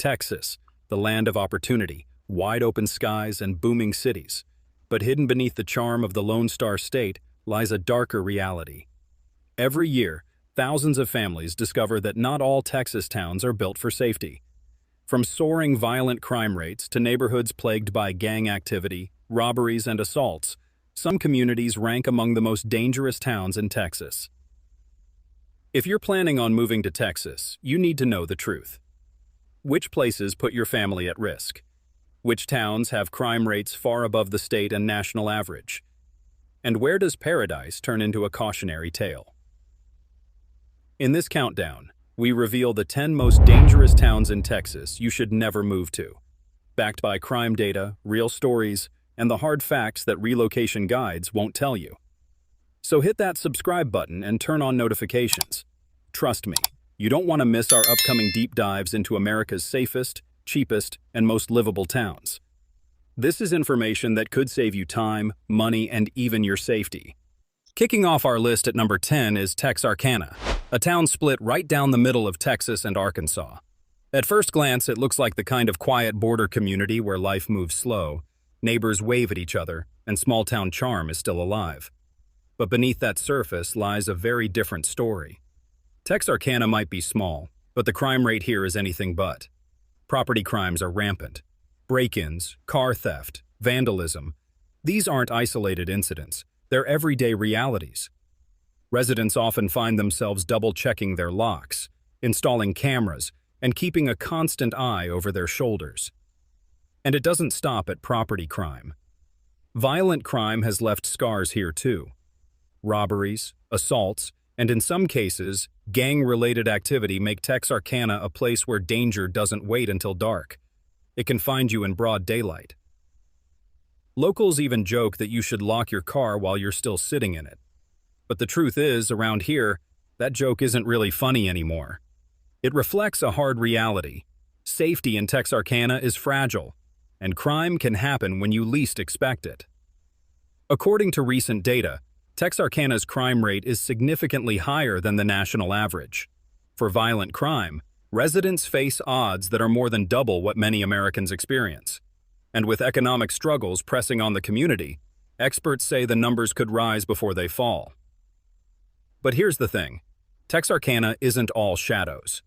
Texas, the land of opportunity, wide open skies, and booming cities. But hidden beneath the charm of the Lone Star State lies a darker reality. Every year, thousands of families discover that not all Texas towns are built for safety. From soaring violent crime rates to neighborhoods plagued by gang activity, robberies, and assaults, some communities rank among the most dangerous towns in Texas. If you're planning on moving to Texas, you need to know the truth. Which places put your family at risk? Which towns have crime rates far above the state and national average? And where does paradise turn into a cautionary tale? In this countdown, we reveal the 10 most dangerous towns in Texas you should never move to, backed by crime data, real stories, and the hard facts that relocation guides won't tell you. So hit that subscribe button and turn on notifications. Trust me, you don't want to miss our upcoming deep dives into America's safest, cheapest, and most livable towns. This is information that could save you time, money, and even your safety. Kicking off our list at number 10 is Texarkana, a town split right down the middle of Texas and Arkansas. At first glance, it looks like the kind of quiet border community where life moves slow, neighbors wave at each other, and small-town charm is still alive. But beneath that surface lies a very different story. Texarkana might be small, but the crime rate here is anything but. Property crimes are rampant. Break-ins, car theft, vandalism. These aren't isolated incidents. They're everyday realities. Residents often find themselves double-checking their locks, installing cameras, and keeping a constant eye over their shoulders. And it doesn't stop at property crime. Violent crime has left scars here too. Robberies, assaults, and in some cases, gang-related activity make Texarkana a place where danger doesn't wait until dark. It can find you in broad daylight. Locals even joke that you should lock your car while you're still sitting in it. But the truth is, around here, that joke isn't really funny anymore. It reflects a hard reality. Safety in Texarkana is fragile, and crime can happen when you least expect it. According to recent data, Texarkana's crime rate is significantly higher than the national average. For violent crime, residents face odds that are more than double what many Americans experience. And with economic struggles pressing on the community, experts say the numbers could rise before they fall. But here's the thing, Texarkana isn't all shadows.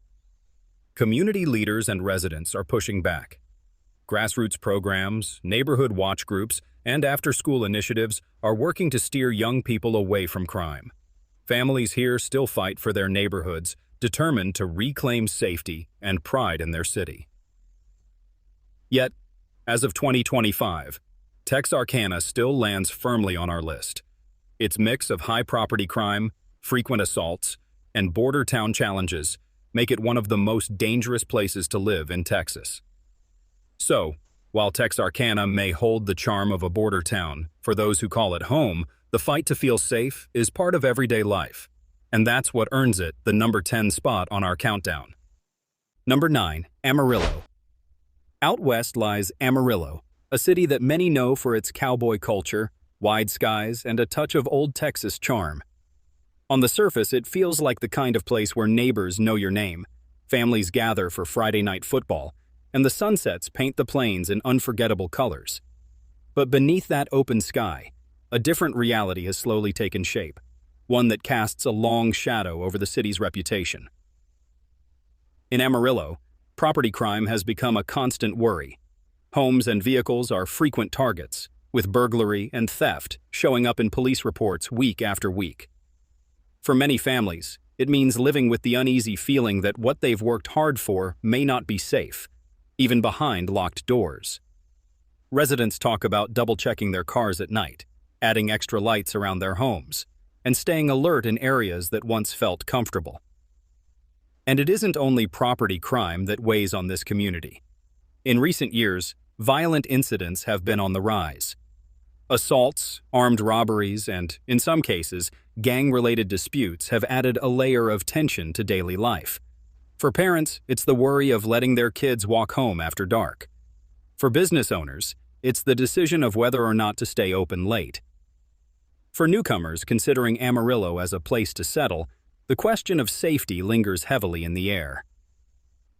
Community leaders and residents are pushing back. Grassroots programs, neighborhood watch groups, and after-school initiatives are working to steer young people away from crime. Families here still fight for their neighborhoods, determined to reclaim safety and pride in their city. Yet, as of 2025, Texarkana still lands firmly on our list. Its mix of high property crime, frequent assaults, and border town challenges make it one of the most dangerous places to live in Texas. So, while Texarkana may hold the charm of a border town, for those who call it home, the fight to feel safe is part of everyday life. And that's what earns it the number 10 spot on our countdown. Number 9, Amarillo. Out west lies Amarillo, a city that many know for its cowboy culture, wide skies, and a touch of old Texas charm. On the surface, it feels like the kind of place where neighbors know your name, families gather for Friday night football, and the sunsets paint the plains in unforgettable colors. But beneath that open sky, a different reality has slowly taken shape, one that casts a long shadow over the city's reputation. In Amarillo, property crime has become a constant worry. Homes and vehicles are frequent targets, with burglary and theft showing up in police reports week after week. For many families, it means living with the uneasy feeling that what they've worked hard for may not be safe, even behind locked doors. Residents talk about double-checking their cars at night, adding extra lights around their homes, and staying alert in areas that once felt comfortable. And it isn't only property crime that weighs on this community. In recent years, violent incidents have been on the rise. Assaults, armed robberies, and, in some cases, gang-related disputes have added a layer of tension to daily life. For parents, it's the worry of letting their kids walk home after dark. For business owners, it's the decision of whether or not to stay open late. For newcomers considering Amarillo as a place to settle, the question of safety lingers heavily in the air.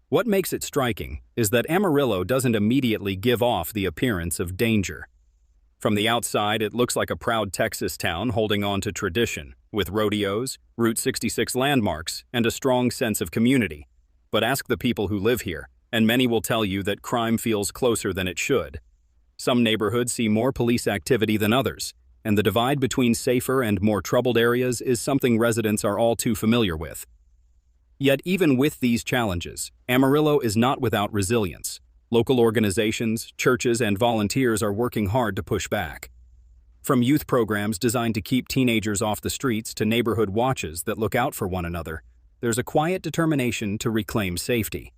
What makes it striking is that Amarillo doesn't immediately give off the appearance of danger. From the outside, it looks like a proud Texas town holding on to tradition, with rodeos, Route 66 landmarks, and a strong sense of community. But ask the people who live here, and many will tell you that crime feels closer than it should. Some neighborhoods see more police activity than others, and the divide between safer and more troubled areas is something residents are all too familiar with. Yet even with these challenges, Amarillo is not without resilience. Local organizations, churches, and volunteers are working hard to push back. From youth programs designed to keep teenagers off the streets to neighborhood watches that look out for one another, there's a quiet determination to reclaim safety.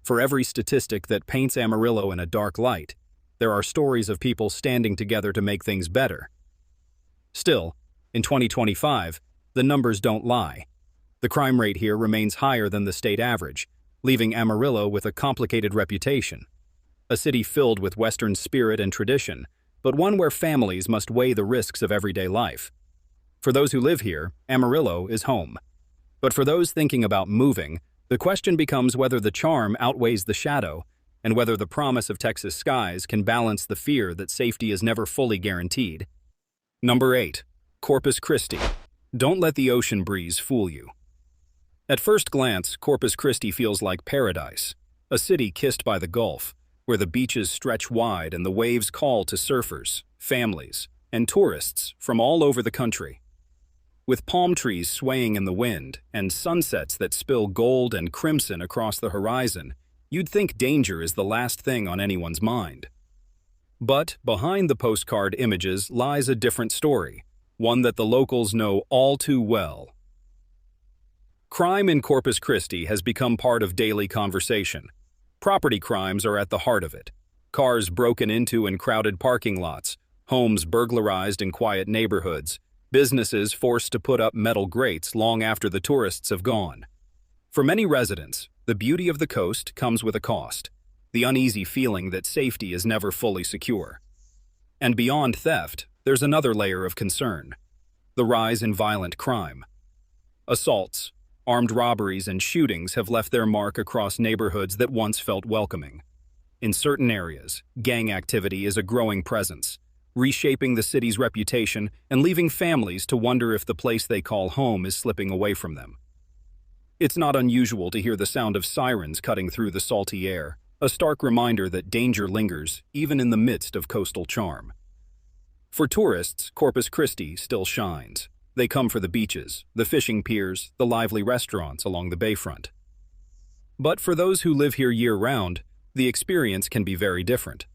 For every statistic that paints Amarillo in a dark light, there are stories of people standing together to make things better. Still, in 2025, the numbers don't lie. The crime rate here remains higher than the state average, leaving Amarillo with a complicated reputation. A city filled with Western spirit and tradition, but one where families must weigh the risks of everyday life. For those who live here, Amarillo is home. But for those thinking about moving, the question becomes whether the charm outweighs the shadow, and whether the promise of Texas skies can balance the fear that safety is never fully guaranteed. Number 8. Corpus Christi. Don't let the ocean breeze fool you. At first glance, Corpus Christi feels like paradise, a city kissed by the Gulf, where the beaches stretch wide and the waves call to surfers, families, and tourists from all over the country. With palm trees swaying in the wind and sunsets that spill gold and crimson across the horizon, you'd think danger is the last thing on anyone's mind. But behind the postcard images lies a different story, one that the locals know all too well. Crime in Corpus Christi has become part of daily conversation. Property crimes are at the heart of it. Cars broken into in crowded parking lots, homes burglarized in quiet neighborhoods, businesses forced to put up metal grates long after the tourists have gone. For many residents, the beauty of the coast comes with a cost, the uneasy feeling that safety is never fully secure. And beyond theft, there's another layer of concern: the rise in violent crime. Assaults, armed robberies, and shootings have left their mark across neighborhoods that once felt welcoming. In certain areas, gang activity is a growing presence, reshaping the city's reputation and leaving families to wonder if the place they call home is slipping away from them. It's not unusual to hear the sound of sirens cutting through the salty air, a stark reminder that danger lingers even in the midst of coastal charm. For tourists, Corpus Christi still shines. They come for the beaches, the fishing piers, the lively restaurants along the bayfront. But for those who live here year-round, the experience can be very different.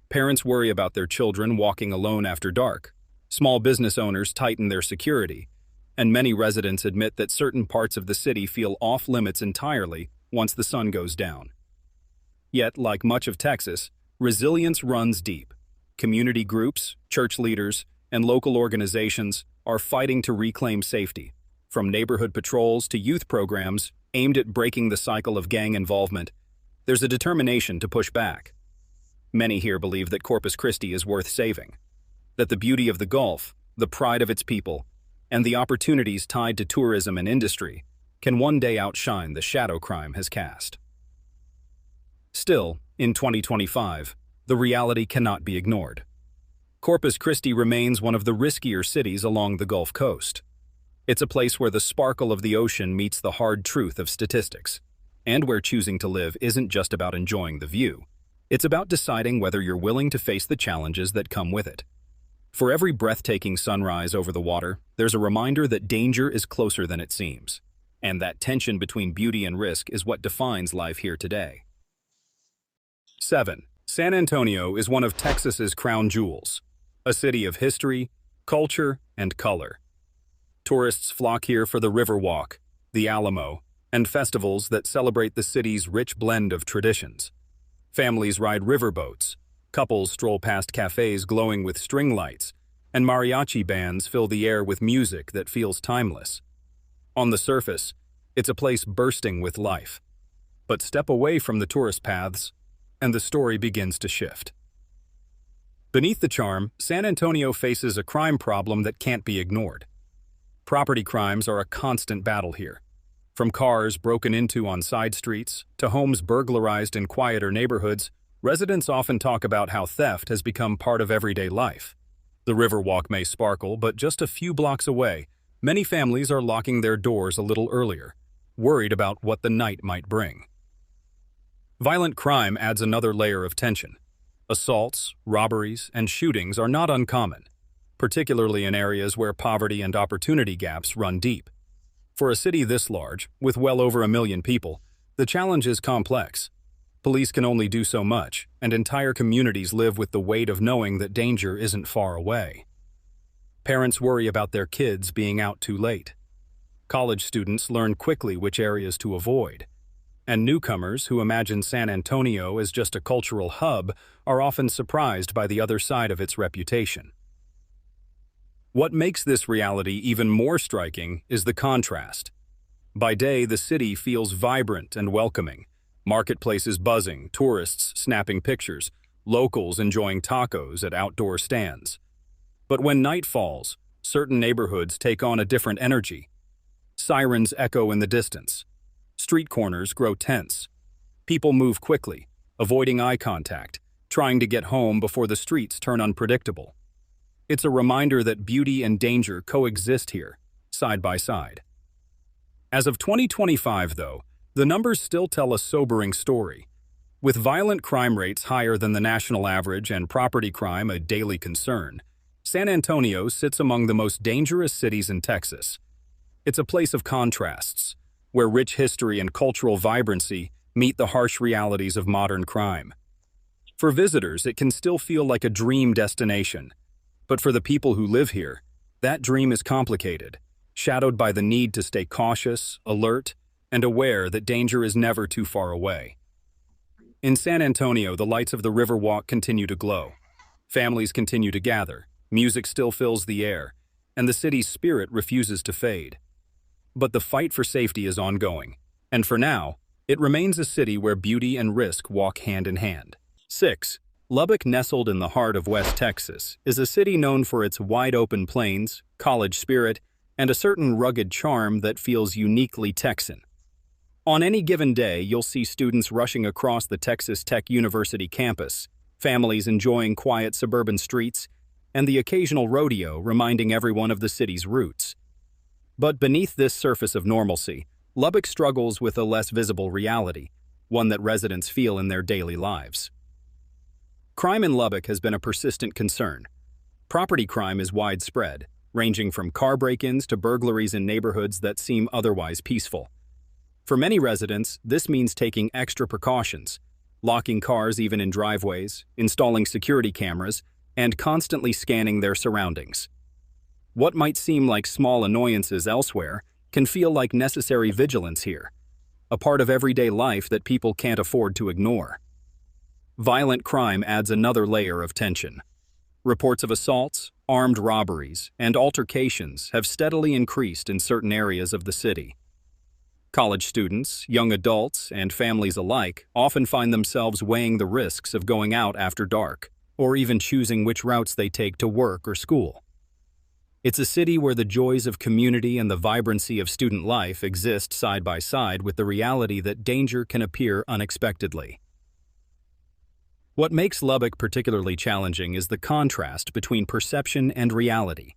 Parents worry about their children walking alone after dark. Small business owners tighten their security, and many residents admit that certain parts of the city feel off-limits entirely once the sun goes down. Yet, like much of Texas, resilience runs deep. Community groups, church leaders, and local organizations are fighting to reclaim safety, from neighborhood patrols to youth programs aimed at breaking the cycle of gang involvement. There's a determination to push back. Many here believe that Corpus Christi is worth saving, that the beauty of the Gulf, the pride of its people, and the opportunities tied to tourism and industry can one day outshine the shadow crime has cast. Still, in 2025, the reality cannot be ignored. Corpus Christi remains one of the riskier cities along the Gulf Coast. It's a place where the sparkle of the ocean meets the hard truth of statistics, and where choosing to live isn't just about enjoying the view. It's about deciding whether you're willing to face the challenges that come with it. For every breathtaking sunrise over the water, there's a reminder that danger is closer than it seems, and that tension between beauty and risk is what defines life here today. 7. San Antonio is one of Texas's crown jewels, a city of history, culture, and color. Tourists flock here for the Riverwalk, the Alamo, and festivals that celebrate the city's rich blend of traditions. Families ride riverboats, couples stroll past cafes glowing with string lights, and mariachi bands fill the air with music that feels timeless. On the surface, it's a place bursting with life. But step away from the tourist paths, and the story begins to shift. Beneath the charm, San Antonio faces a crime problem that can't be ignored. Property crimes are a constant battle here. From cars broken into on side streets to homes burglarized in quieter neighborhoods, residents often talk about how theft has become part of everyday life. The Riverwalk may sparkle, but just a few blocks away, many families are locking their doors a little earlier, worried about what the night might bring. Violent crime adds another layer of tension. Assaults, robberies, and shootings are not uncommon, particularly in areas where poverty and opportunity gaps run deep. For a city this large, with well over 1 million people, the challenge is complex. Police can only do so much, and entire communities live with the weight of knowing that danger isn't far away. Parents worry about their kids being out too late. College students learn quickly which areas to avoid. And newcomers who imagine San Antonio as just a cultural hub are often surprised by the other side of its reputation. What makes this reality even more striking is the contrast. By day, the city feels vibrant and welcoming. Marketplaces buzzing, tourists snapping pictures, locals enjoying tacos at outdoor stands. But when night falls, certain neighborhoods take on a different energy. Sirens echo in the distance. Street corners grow tense. People move quickly, avoiding eye contact, trying to get home before the streets turn unpredictable. It's a reminder that beauty and danger coexist here, side by side. As of 2025, though, the numbers still tell a sobering story. With violent crime rates higher than the national average and property crime a daily concern, San Antonio sits among the most dangerous cities in Texas. It's a place of contrasts, where rich history and cultural vibrancy meet the harsh realities of modern crime. For visitors, it can still feel like a dream destination. But for the people who live here, that dream is complicated, shadowed by the need to stay cautious, alert, and aware that danger is never too far away. In San Antonio, the lights of the Riverwalk continue to glow. Families continue to gather, music still fills the air, and the city's spirit refuses to fade. But the fight for safety is ongoing, and for now, it remains a city where beauty and risk walk hand in hand. 6. Lubbock, nestled in the heart of West Texas, is a city known for its wide-open plains, college spirit, and a certain rugged charm that feels uniquely Texan. On any given day, you'll see students rushing across the Texas Tech University campus, families enjoying quiet suburban streets, and the occasional rodeo reminding everyone of the city's roots. But beneath this surface of normalcy, Lubbock struggles with a less visible reality, one that residents feel in their daily lives. Crime in Lubbock has been a persistent concern. Property crime is widespread, ranging from car break-ins to burglaries in neighborhoods that seem otherwise peaceful. For many residents, this means taking extra precautions, locking cars even in driveways, installing security cameras, and constantly scanning their surroundings. What might seem like small annoyances elsewhere can feel like necessary vigilance here, a part of everyday life that people can't afford to ignore. Violent crime adds another layer of tension. Reports of assaults, armed robberies, and altercations have steadily increased in certain areas of the city. College students, young adults, and families alike often find themselves weighing the risks of going out after dark, or even choosing which routes they take to work or school. It's a city where the joys of community and the vibrancy of student life exist side by side with the reality that danger can appear unexpectedly. What makes Lubbock particularly challenging is the contrast between perception and reality.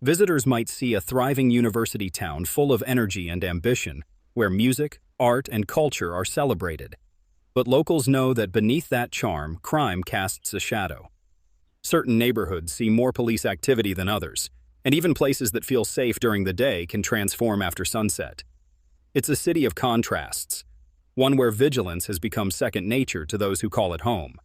Visitors might see a thriving university town full of energy and ambition, where music, art, and culture are celebrated. But locals know that beneath that charm, crime casts a shadow. Certain neighborhoods see more police activity than others, and even places that feel safe during the day can transform after sunset. It's a city of contrasts, one where vigilance has become second nature to those who call it home.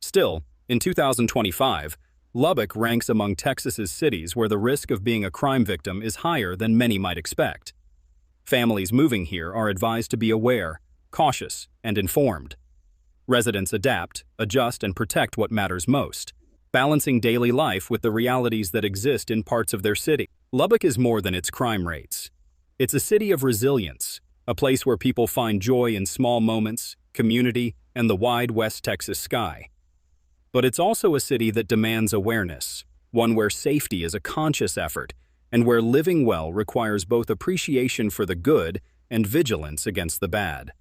Still, in 2025, Lubbock ranks among Texas's cities where the risk of being a crime victim is higher than many might expect. Families moving here are advised to be aware, cautious, and informed. Residents adapt, adjust, and protect what matters most, balancing daily life with the realities that exist in parts of their city. Lubbock is more than its crime rates. It's a city of resilience, a place where people find joy in small moments, community, and the wide West Texas sky. But it's also a city that demands awareness, one where safety is a conscious effort, and where living well requires both appreciation for the good and vigilance against the bad.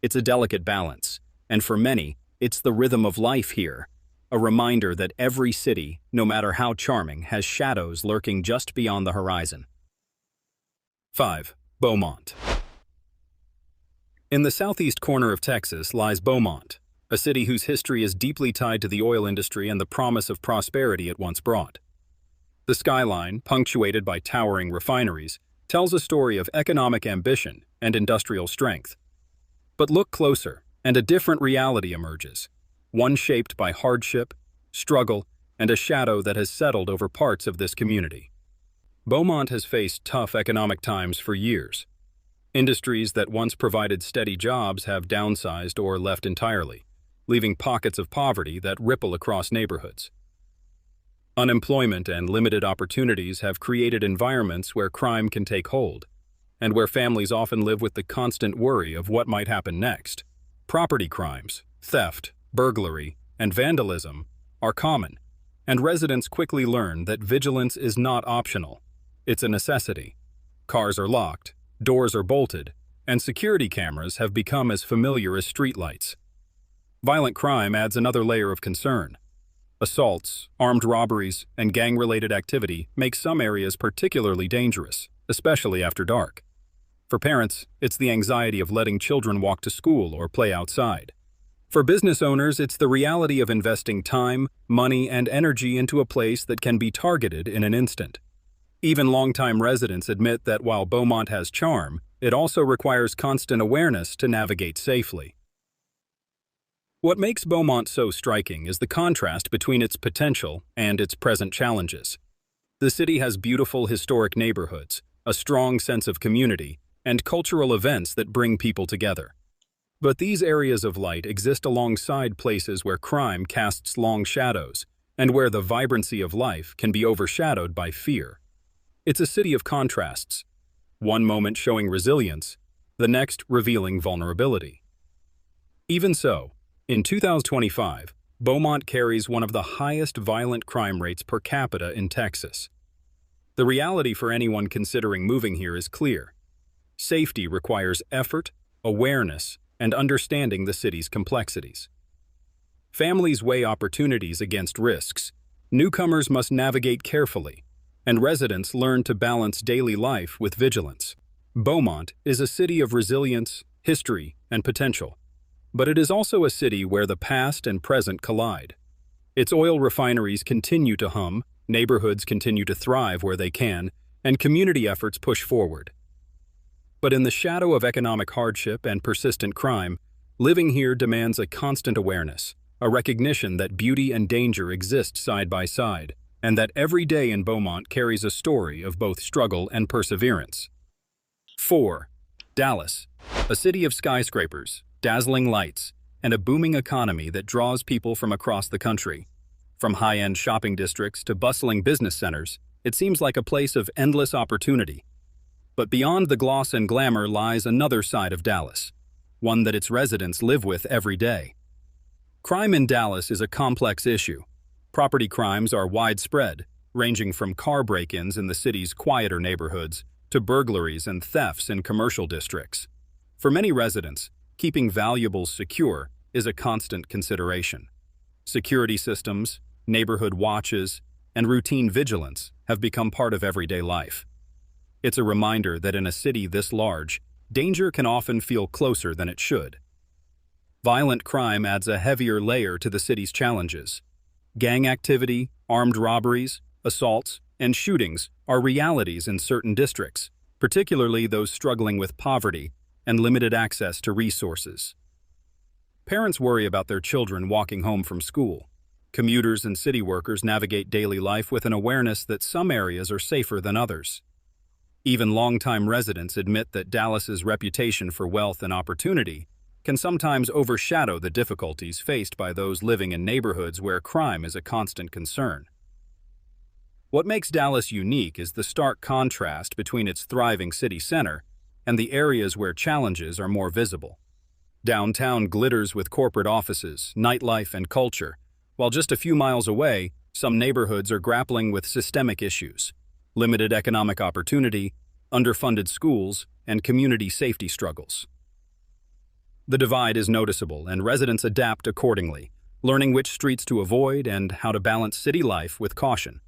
It's a delicate balance, and for many, it's the rhythm of life here, a reminder that every city, no matter how charming, has shadows lurking just beyond the horizon. 5. Beaumont. In the southeast corner of Texas lies Beaumont, a city whose history is deeply tied to the oil industry and the promise of prosperity it once brought. The skyline, punctuated by towering refineries, tells a story of economic ambition and industrial strength. But look closer, and a different reality emerges, one shaped by hardship, struggle, and a shadow that has settled over parts of this community. Beaumont has faced tough economic times for years. Industries that once provided steady jobs have downsized or left entirely, leaving pockets of poverty that ripple across neighborhoods. Unemployment and limited opportunities have created environments where crime can take hold, and where families often live with the constant worry of what might happen next. Property crimes, theft, burglary, and vandalism are common, and residents quickly learn that vigilance is not optional. It's a necessity. Cars are locked, doors are bolted, and security cameras have become as familiar as streetlights. Violent crime adds another layer of concern. Assaults, armed robberies, and gang-related activity make some areas particularly dangerous, especially after dark. For parents, it's the anxiety of letting children walk to school or play outside. For business owners, it's the reality of investing time, money, and energy into a place that can be targeted in an instant. Even longtime residents admit that while Beaumont has charm, it also requires constant awareness to navigate safely. What makes Beaumont so striking is the contrast between its potential and its present challenges. The city has beautiful historic neighborhoods, a strong sense of community, and cultural events that bring people together. But these areas of light exist alongside places where crime casts long shadows, and where the vibrancy of life can be overshadowed by fear. It's a city of contrasts, one moment showing resilience, the next revealing vulnerability. Even so, in 2025, Beaumont carries one of the highest violent crime rates per capita in Texas. The reality for anyone considering moving here is clear. Safety requires effort, awareness, and understanding the city's complexities. Families weigh opportunities against risks, newcomers must navigate carefully, and residents learn to balance daily life with vigilance. Beaumont is a city of resilience, history, and potential. But it is also a city where the past and present collide. Its oil refineries continue to hum, neighborhoods continue to thrive where they can, and community efforts push forward. But in the shadow of economic hardship and persistent crime, living here demands a constant awareness, a recognition that beauty and danger exist side by side, and that every day in Beaumont carries a story of both struggle and perseverance. 4. Dallas, a city of skyscrapers, dazzling lights, and a booming economy that draws people from across the country. From high-end shopping districts to bustling business centers, it seems like a place of endless opportunity. But beyond the gloss and glamour lies another side of Dallas, one that its residents live with every day. Crime in Dallas is a complex issue. Property crimes are widespread, ranging from car break-ins in the city's quieter neighborhoods to burglaries and thefts in commercial districts. For many residents, keeping valuables secure is a constant consideration. Security systems, neighborhood watches, and routine vigilance have become part of everyday life. It's a reminder that in a city this large, danger can often feel closer than it should. Violent crime adds a heavier layer to the city's challenges. Gang activity, armed robberies, assaults, and shootings are realities in certain districts, particularly those struggling with poverty and limited access to resources. Parents worry about their children walking home from school. Commuters and city workers navigate daily life with an awareness that some areas are safer than others. Even longtime residents admit that Dallas's reputation for wealth and opportunity can sometimes overshadow the difficulties faced by those living in neighborhoods where crime is a constant concern. What makes Dallas unique is the stark contrast between its thriving city center and the areas where challenges are more visible. Downtown glitters with corporate offices, nightlife, and culture, while just a few miles away, some neighborhoods are grappling with systemic issues: limited economic opportunity, underfunded schools, and community safety struggles. The divide is noticeable, and residents adapt accordingly, learning which streets to avoid and how to balance city life with caution.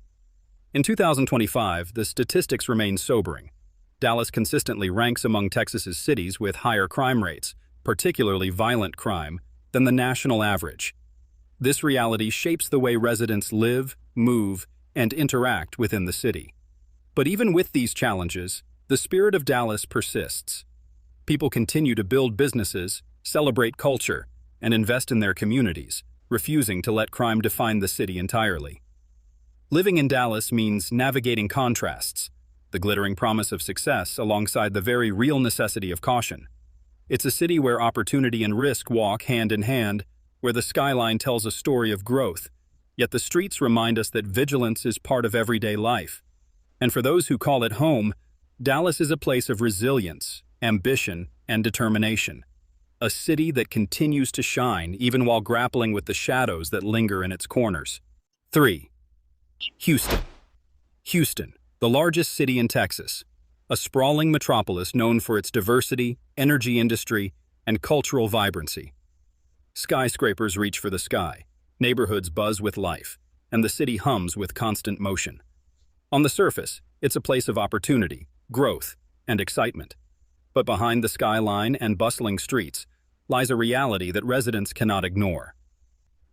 In 2025, the statistics remain sobering. Dallas consistently ranks among Texas's cities with higher crime rates, particularly violent crime, than the national average. This reality shapes the way residents live, move, and interact within the city. But even with these challenges, the spirit of Dallas persists. People continue to build businesses, celebrate culture, and invest in their communities, refusing to let crime define the city entirely. Living in Dallas means navigating contrasts, the glittering promise of success alongside the very real necessity of caution. It's a city where opportunity and risk walk hand in hand, where the skyline tells a story of growth, yet the streets remind us that vigilance is part of everyday life. And for those who call it home, Dallas is a place of resilience, ambition, and determination. A city that continues to shine even while grappling with the shadows that linger in its corners. 3. Houston. Houston, the largest city in Texas, a sprawling metropolis known for its diversity, energy industry, and cultural vibrancy. Skyscrapers reach for the sky, neighborhoods buzz with life, and the city hums with constant motion. On the surface, it's a place of opportunity, growth, and excitement. But behind the skyline and bustling streets lies a reality that residents cannot ignore.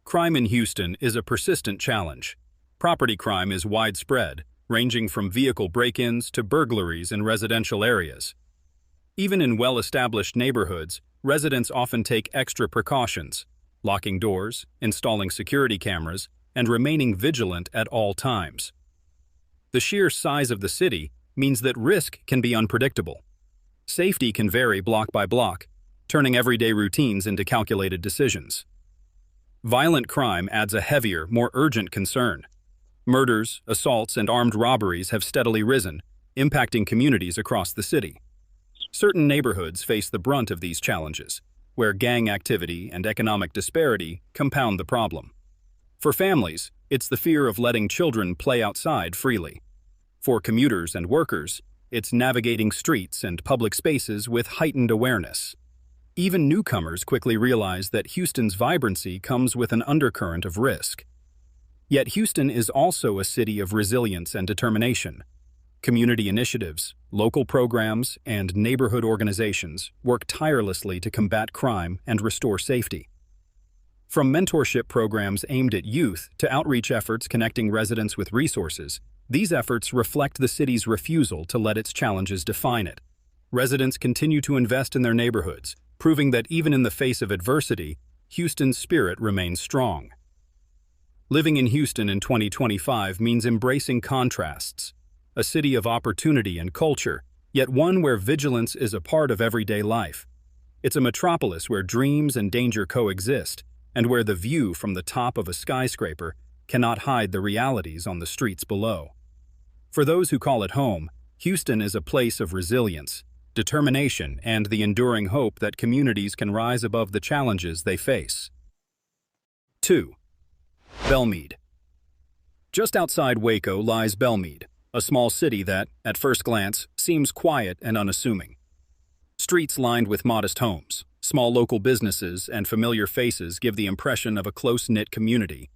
Crime in Houston is a persistent challenge. Property crime is widespread, ranging from vehicle break-ins to burglaries in residential areas. Even in well-established neighborhoods, residents often take extra precautions, locking doors, installing security cameras, and remaining vigilant at all times. The sheer size of the city means that risk can be unpredictable. Safety can vary block by block, turning everyday routines into calculated decisions. Violent crime adds a heavier, more urgent concern. Murders, assaults, and armed robberies have steadily risen, impacting communities across the city. Certain neighborhoods face the brunt of these challenges, where gang activity and economic disparity compound the problem. For families, it's the fear of letting children play outside freely. For commuters and workers, it's navigating streets and public spaces with heightened awareness. Even newcomers quickly realize that Houston's vibrancy comes with an undercurrent of risk. Yet Houston is also a city of resilience and determination. Community initiatives, local programs, and neighborhood organizations work tirelessly to combat crime and restore safety. From mentorship programs aimed at youth to outreach efforts connecting residents with resources, these efforts reflect the city's refusal to let its challenges define it. Residents continue to invest in their neighborhoods, proving that even in the face of adversity, Houston's spirit remains strong. Living in Houston in 2025 means embracing contrasts, a city of opportunity and culture, yet one where vigilance is a part of everyday life. It's a metropolis where dreams and danger coexist, and where the view from the top of a skyscraper cannot hide the realities on the streets below. For those who call it home, Houston is a place of resilience, determination, and the enduring hope that communities can rise above the challenges they face. 2. Bellmead. Just outside Waco lies Bellmead, a small city that, at first glance, seems quiet and unassuming. Streets lined with modest homes, small local businesses, and familiar faces give the impression of a close-knit community.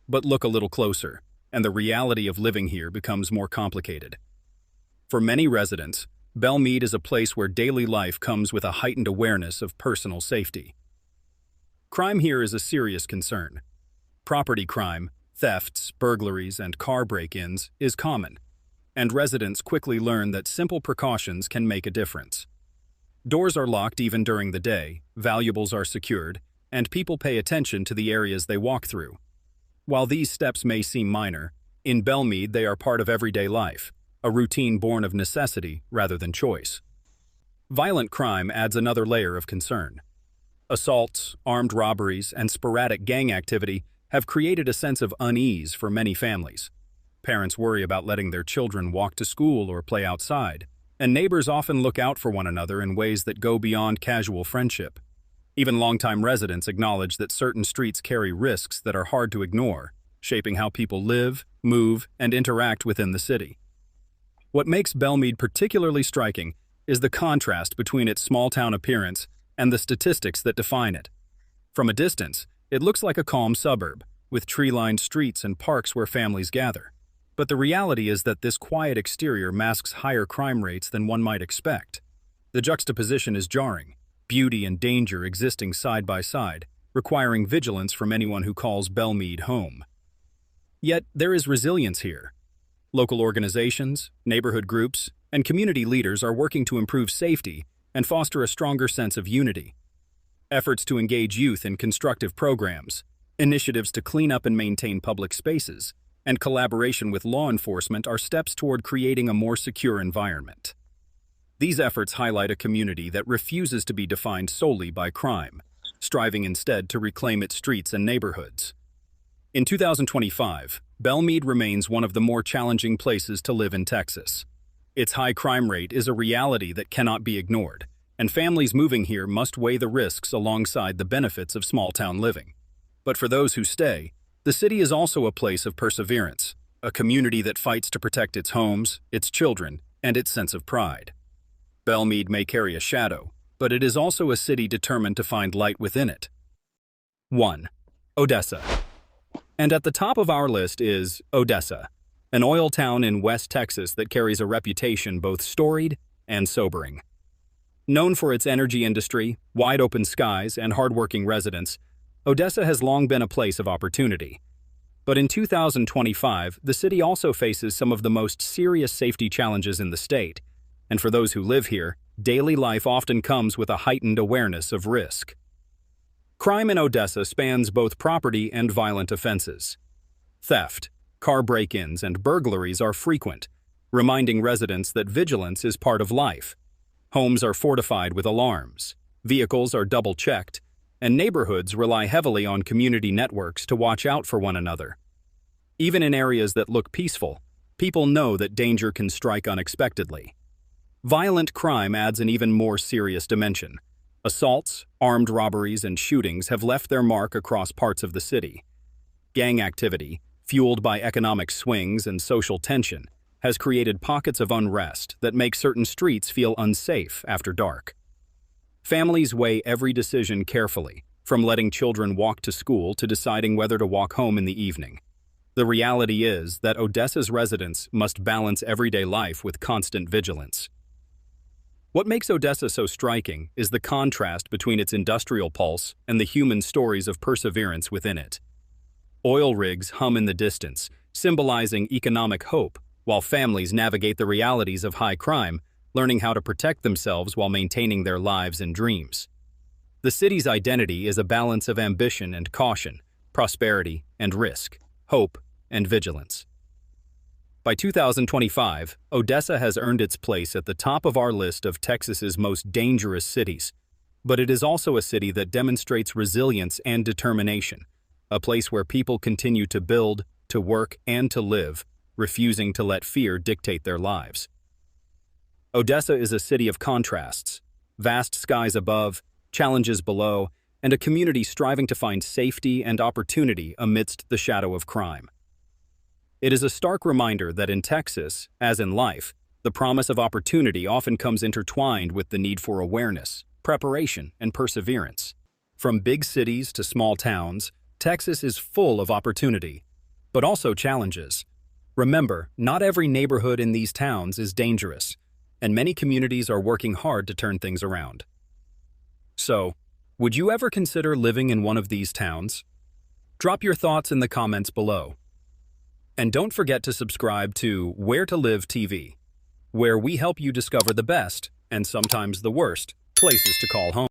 But look a little closer, and the reality of living here becomes more complicated. For many residents, Bellmead is a place where daily life comes with a heightened awareness of personal safety. Crime here is a serious concern. Property crime, thefts, burglaries, and car break-ins is common, and residents quickly learn that simple precautions can make a difference. Doors are locked even during the day, valuables are secured, and people pay attention to the areas they walk through. While these steps may seem minor, in Bellmead they are part of everyday life, a routine born of necessity rather than choice. Violent crime adds another layer of concern. Assaults, armed robberies, and sporadic gang activity have created a sense of unease for many families. Parents worry about letting their children walk to school or play outside, and neighbors often look out for one another in ways that go beyond casual friendship. Even longtime residents acknowledge that certain streets carry risks that are hard to ignore, shaping how people live, move, and interact within the city. What makes Bellmead particularly striking is the contrast between its small-town appearance and the statistics that define it. From a distance, it looks like a calm suburb, with tree-lined streets and parks where families gather. But the reality is that this quiet exterior masks higher crime rates than one might expect. The juxtaposition is jarring, beauty and danger existing side by side, requiring vigilance from anyone who calls Bellmead home. Yet, there is resilience here. Local organizations, neighborhood groups, and community leaders are working to improve safety and foster a stronger sense of unity. Efforts to engage youth in constructive programs, initiatives to clean up and maintain public spaces, and collaboration with law enforcement are steps toward creating a more secure environment. These efforts highlight a community that refuses to be defined solely by crime, striving instead to reclaim its streets and neighborhoods. In 2025, Bellmead remains one of the more challenging places to live in Texas. Its high crime rate is a reality that cannot be ignored, and families moving here must weigh the risks alongside the benefits of small-town living. But for those who stay, the city is also a place of perseverance, a community that fights to protect its homes, its children, and its sense of pride. Bellmead may carry a shadow, but it is also a city determined to find light within it. 1. Odessa. And at the top of our list is Odessa, an oil town in West Texas that carries a reputation both storied and sobering. Known for its energy industry, wide-open skies, and hardworking residents, Odessa has long been a place of opportunity. But in 2025, the city also faces some of the most serious safety challenges in the state, and for those who live here, daily life often comes with a heightened awareness of risk. Crime in Odessa spans both property and violent offenses. Theft, car break-ins, and burglaries are frequent, reminding residents that vigilance is part of life. Homes are fortified with alarms, vehicles are double-checked, and neighborhoods rely heavily on community networks to watch out for one another. Even in areas that look peaceful, people know that danger can strike unexpectedly. Violent crime adds an even more serious dimension. Assaults, armed robberies, and shootings have left their mark across parts of the city. Gang activity, fueled by economic swings and social tension, has created pockets of unrest that make certain streets feel unsafe after dark. Families weigh every decision carefully, from letting children walk to school to deciding whether to walk home in the evening. The reality is that Odessa's residents must balance everyday life with constant vigilance. What makes Odessa so striking is the contrast between its industrial pulse and the human stories of perseverance within it. Oil rigs hum in the distance, symbolizing economic hope, while families navigate the realities of high crime, learning how to protect themselves while maintaining their lives and dreams. The city's identity is a balance of ambition and caution, prosperity and risk, hope and vigilance. By 2025, Odessa has earned its place at the top of our list of Texas's most dangerous cities, but it is also a city that demonstrates resilience and determination, a place where people continue to build, to work, and to live, refusing to let fear dictate their lives. Odessa is a city of contrasts, vast skies above, challenges below, and a community striving to find safety and opportunity amidst the shadow of crime. It is a stark reminder that in Texas, as in life, the promise of opportunity often comes intertwined with the need for awareness, preparation, and perseverance. From big cities to small towns, Texas is full of opportunity, but also challenges. Remember, not every neighborhood in these towns is dangerous, and many communities are working hard to turn things around. So, would you ever consider living in one of these towns? Drop your thoughts in the comments below. And don't forget to subscribe to Where to Live TV, where we help you discover the best, and sometimes the worst, places to call home.